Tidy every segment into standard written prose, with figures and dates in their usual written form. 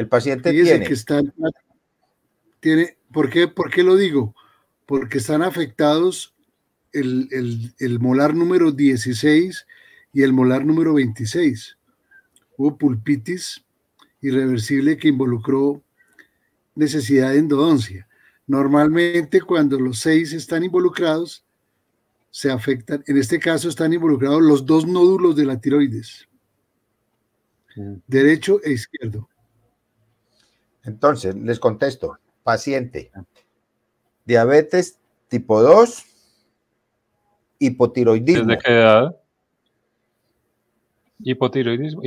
El paciente Fíjese que tiene, ¿por qué lo digo? Porque están afectados el molar número 16 y el molar número 26. Hubo pulpitis irreversible que involucró necesidad de endodoncia. Normalmente cuando los 6 están involucrados, se afectan, en este caso están involucrados los 2 nódulos de la tiroides, derecho e izquierdo. Entonces, les contesto, paciente, diabetes tipo 2, hipotiroidismo. ¿Desde qué edad? Hipotiroidismo,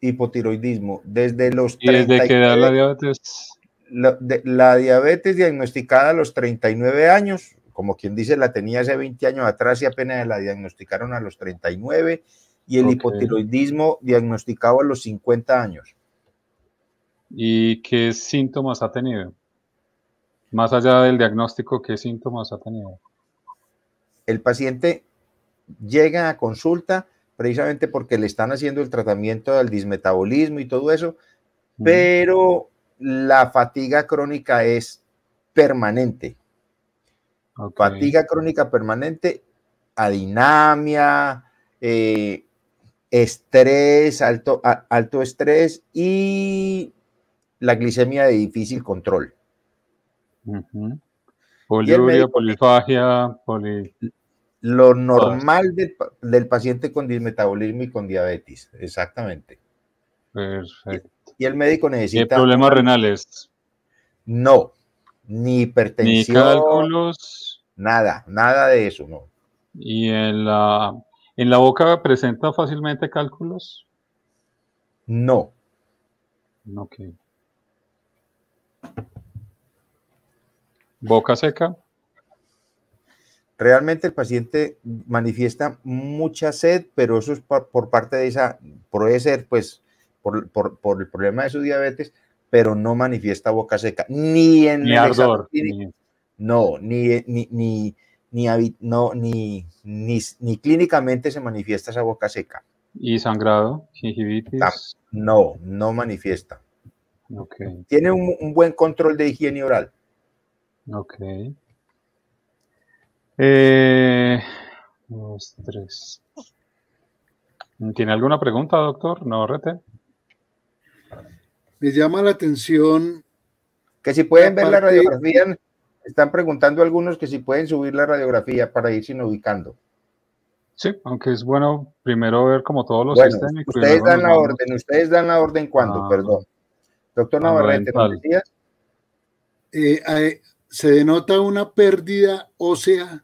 Hipotiroidismo, desde los 39. ¿Y desde qué edad la diabetes? La diabetes diagnosticada a los 39 años, como quien dice, la tenía hace 20 años atrás y apenas la diagnosticaron a los 39, y el hipotiroidismo diagnosticado a los 50 años. ¿Y qué síntomas ha tenido? Más allá del diagnóstico, ¿qué síntomas ha tenido? El paciente llega a consulta precisamente porque le están haciendo el tratamiento del dismetabolismo y todo eso, pero la fatiga crónica es permanente. Fatiga crónica permanente, adinamia, estrés, alto estrés y la glicemia de difícil control. Poliuria, polifagia, Lo normal del paciente con dismetabolismo y con diabetes, exactamente. Perfecto. Y el médico necesita... ¿Problemas renales? No, ni hipertensión. ¿Ni cálculos? Nada de eso, no. ¿Y en la boca presenta fácilmente cálculos? No. Ok. ¿Boca seca? Realmente el paciente manifiesta mucha sed, pero eso es por parte de esa, puede ser pues por el problema de su diabetes, pero no manifiesta boca seca, ni en ni el ardor, examen, no, ni clínicamente se manifiesta esa boca seca. ¿Y sangrado? ¿Gingivitis? No manifiesta. Okay. Tiene un buen control de higiene oral. Ok. 2, 3. ¿Tiene alguna pregunta, doctor Navarrete? Me llama la atención que si pueden ver la radiografía. Están preguntando algunos que si pueden subir la radiografía para irse ubicando. Sí, aunque es bueno primero ver como todos los sistemas. Ustedes dan la orden cuando, perdón. Doctor Navarrete, ¿nos decías? Se denota una pérdida ósea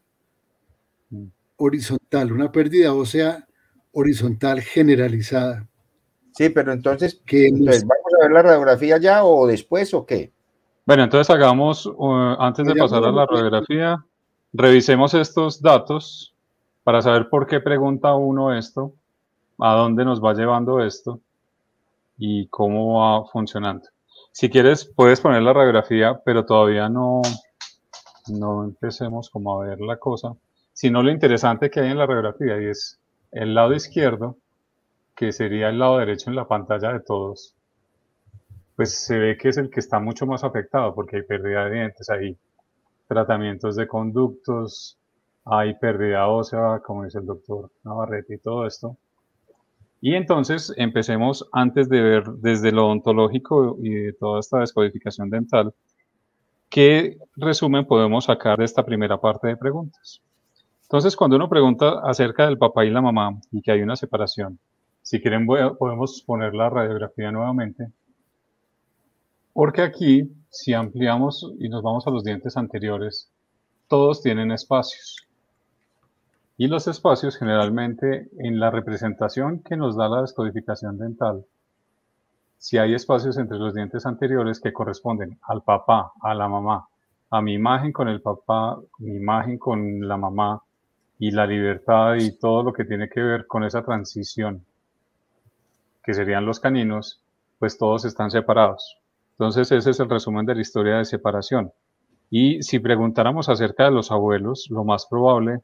horizontal, una pérdida ósea horizontal generalizada. Sí, pero entonces ¿vamos a ver la radiografía ya o después o qué? Bueno, entonces hagamos, antes de pasar a la radiografía, revisemos estos datos para saber por qué pregunta uno esto, a dónde nos va llevando esto y cómo va funcionando. Si quieres, puedes poner la radiografía, pero todavía no empecemos como a ver la cosa, sino lo interesante que hay en la radiografía, y es el lado izquierdo, que sería el lado derecho en la pantalla de todos, pues se ve que es el que está mucho más afectado, porque hay pérdida de dientes, hay tratamientos de conductos, hay pérdida ósea, como dice el doctor Navarrete y todo esto. Y entonces empecemos, antes de ver desde lo odontológico y de toda esta descodificación dental, ¿qué resumen podemos sacar de esta primera parte de preguntas? Entonces, cuando uno pregunta acerca del papá y la mamá y que hay una separación, si quieren podemos poner la radiografía nuevamente, porque aquí, si ampliamos y nos vamos a los dientes anteriores, todos tienen espacios. Y los espacios generalmente en la representación que nos da la descodificación dental, si hay espacios entre los dientes anteriores que corresponden al papá, a la mamá, a mi imagen con el papá, mi imagen con la mamá y la libertad y todo lo que tiene que ver con esa transición, que serían los caninos, pues todos están separados. Entonces ese es el resumen de la historia de separación. Y si preguntáramos acerca de los abuelos, lo más probable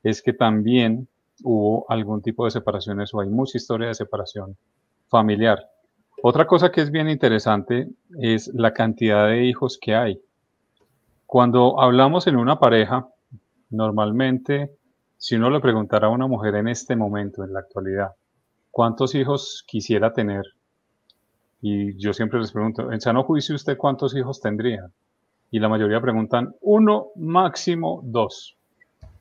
es que también hubo algún tipo de separaciones o hay mucha historia de separación familiar. Otra cosa que es bien interesante es la cantidad de hijos que hay. Cuando hablamos en una pareja, normalmente, si uno le preguntara a una mujer en este momento, en la actualidad, ¿cuántos hijos quisiera tener? Y yo siempre les pregunto, en sano juicio, ¿usted cuántos hijos tendría? Y la mayoría preguntan, 1, máximo 2.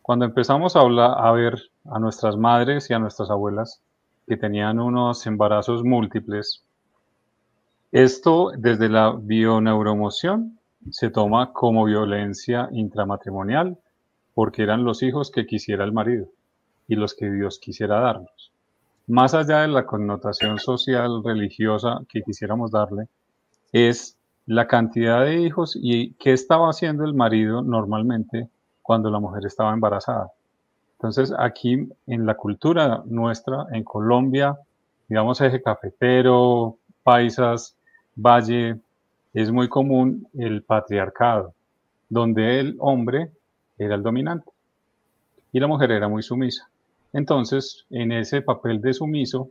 Cuando empezamos a hablar, a ver a nuestras madres y a nuestras abuelas que tenían unos embarazos múltiples, esto desde la bioneuromoción se toma como violencia intramatrimonial porque eran los hijos que quisiera el marido y los que Dios quisiera darnos. Más allá de la connotación social, religiosa que quisiéramos darle, es la cantidad de hijos y qué estaba haciendo el marido normalmente cuando la mujer estaba embarazada. Entonces, aquí en la cultura nuestra, en Colombia, digamos eje cafetero, paisas, valle, es muy común el patriarcado, donde el hombre era el dominante y la mujer era muy sumisa. Entonces, en ese papel de sumiso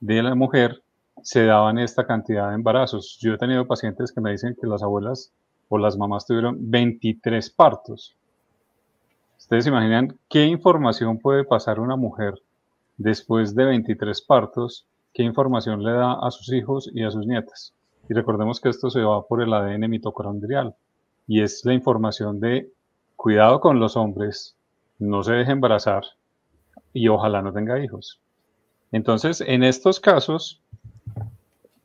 de la mujer, se daban esta cantidad de embarazos. Yo he tenido pacientes que me dicen que las abuelas o las mamás tuvieron 23 partos. Ustedes se imaginan qué información puede pasar una mujer después de 23 partos, qué información le da a sus hijos y a sus nietas. Y recordemos que esto se va por el ADN mitocondrial y es la información de cuidado con los hombres, no se deje embarazar y ojalá no tenga hijos. Entonces, en estos casos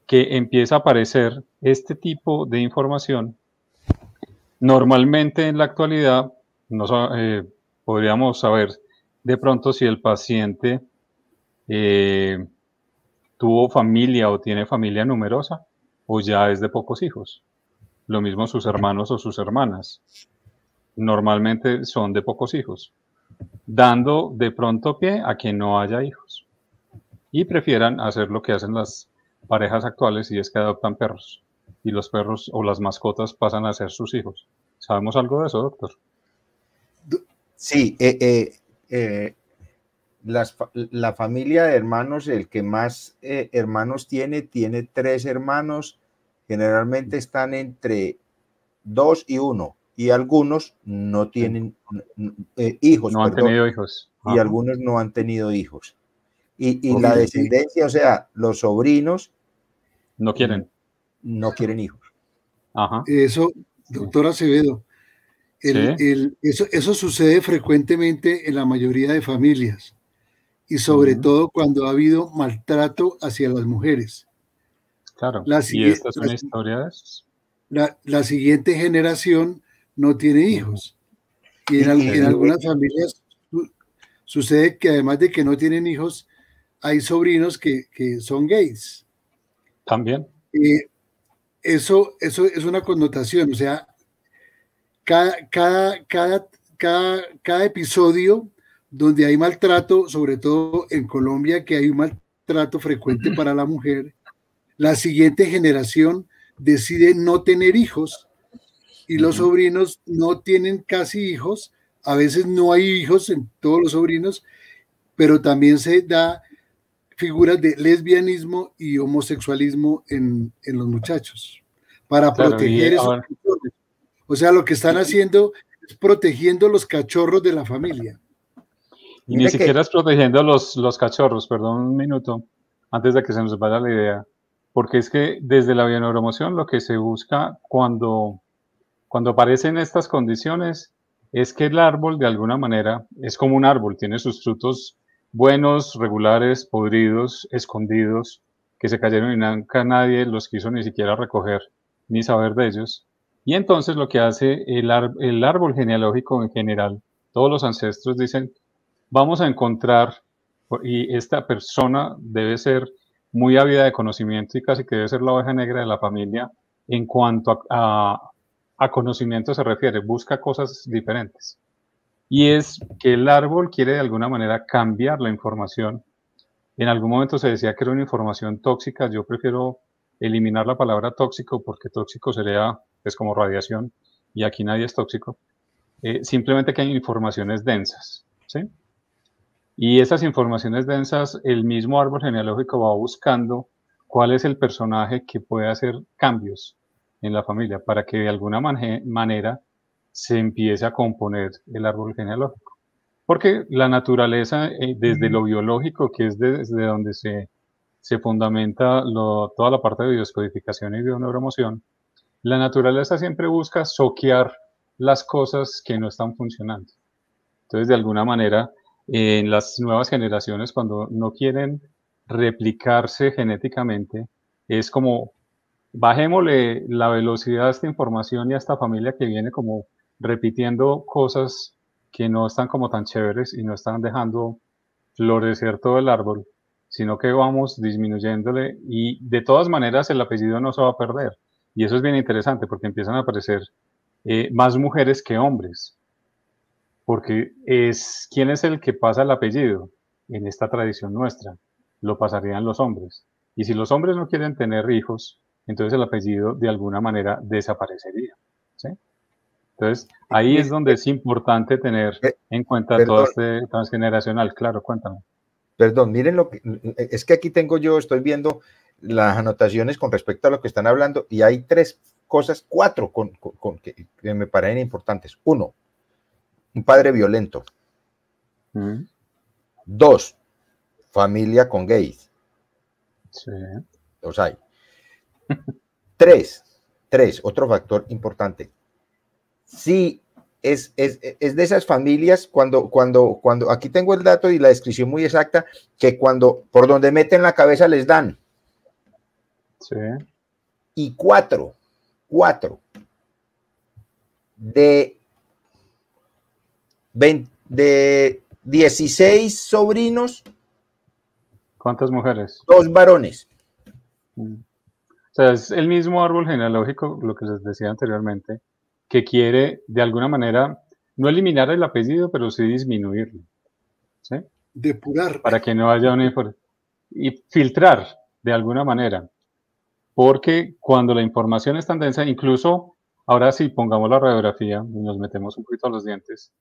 que empieza a aparecer este tipo de información, normalmente en la actualidad no, podríamos saber de pronto si el paciente tuvo familia o tiene familia numerosa o ya es de pocos hijos. Lo mismo sus hermanos o sus hermanas. Normalmente son de pocos hijos, dando de pronto pie a que no haya hijos y prefieran hacer lo que hacen las parejas actuales y es que adoptan perros y los perros o las mascotas pasan a ser sus hijos. ¿Sabemos algo de eso, doctor? Sí, la familia de hermanos, el que más hermanos tiene 3 hermanos, generalmente están entre 2 y 1, y algunos no tienen hijos, no han perdón, tenido hijos. y algunos no han tenido hijos. Y la descendencia, o sea, los sobrinos no quieren. No quieren hijos. Ajá. Eso, doctor Acevedo, eso sucede frecuentemente en la mayoría de familias y sobre todo cuando ha habido maltrato hacia las mujeres. Claro, y esta es una historia de eso. La siguiente generación no tiene hijos. Y en algunas familias sucede que además de que no tienen hijos, hay sobrinos que son gays. También. Eso es una connotación, o sea, cada episodio donde hay maltrato, sobre todo en Colombia, que hay un maltrato frecuente para la mujer, la siguiente generación decide no tener hijos y los sobrinos no tienen casi hijos. A veces no hay hijos en todos los sobrinos, pero también se da figuras de lesbianismo y homosexualismo en los muchachos para proteger esos cachorros. O sea, lo que están haciendo es protegiendo los cachorros de la familia. Y ni siquiera es protegiendo los cachorros, perdón un minuto, antes de que se nos vaya la idea, porque es que desde la bioneuromoción lo que se busca cuando aparecen estas condiciones es que el árbol de alguna manera es como un árbol, tiene sus frutos buenos, regulares, podridos, escondidos, que se cayeron y nunca nadie los quiso ni siquiera recoger ni saber de ellos. Y entonces lo que hace el árbol genealógico en general, todos los ancestros dicen, vamos a encontrar, y esta persona debe ser muy ávida de conocimiento y casi que debe ser la oveja negra de la familia en cuanto a conocimiento se refiere, busca cosas diferentes. Y es que el árbol quiere de alguna manera cambiar la información. En algún momento se decía que era una información tóxica, yo prefiero eliminar la palabra tóxico porque tóxico sería pues como radiación y aquí nadie es tóxico. Simplemente que hay informaciones densas, ¿sí? Y esas informaciones densas, el mismo árbol genealógico va buscando cuál es el personaje que puede hacer cambios en la familia para que de alguna manera se empiece a componer el árbol genealógico. Porque la naturaleza, desde lo biológico, que es desde donde se fundamenta toda la parte de biodescodificación y bioneuroemoción, la naturaleza siempre busca soquear las cosas que no están funcionando. Entonces, de alguna manera, en las nuevas generaciones, cuando no quieren replicarse genéticamente, es como bajémosle la velocidad a esta información y a esta familia que viene como repitiendo cosas que no están como tan chéveres y no están dejando florecer todo el árbol, sino que vamos disminuyéndole y de todas maneras el apellido no se va a perder. Y eso es bien interesante porque empiezan a aparecer más mujeres que hombres, porque ¿quién es el que pasa el apellido? En esta tradición nuestra, lo pasarían los hombres. Y si los hombres no quieren tener hijos, entonces el apellido de alguna manera desaparecería. ¿Sí? Entonces, ahí es donde es importante tener en cuenta todo este transgeneracional. Claro, cuéntame. Perdón, miren es que aquí tengo yo, estoy viendo las anotaciones con respecto a lo que están hablando y hay cuatro que me parecen importantes. Uno, un padre violento. 2, familia con gays. Sí. Los hay. 3, otro factor importante. Sí, es de esas familias cuando aquí tengo el dato y la descripción muy exacta, que cuando por donde meten la cabeza les dan. Sí. Y 4 de 16 sobrinos. ¿Cuántas mujeres? 2 varones. O sea, es el mismo árbol genealógico, lo que les decía anteriormente, que quiere de alguna manera no eliminar el apellido, pero sí disminuirlo. ¿Sí? Depurar. Para que no haya una y filtrar de alguna manera. Porque cuando la información es tan densa, incluso ahora sí pongamos la radiografía y nos metemos un poquito a los dientes.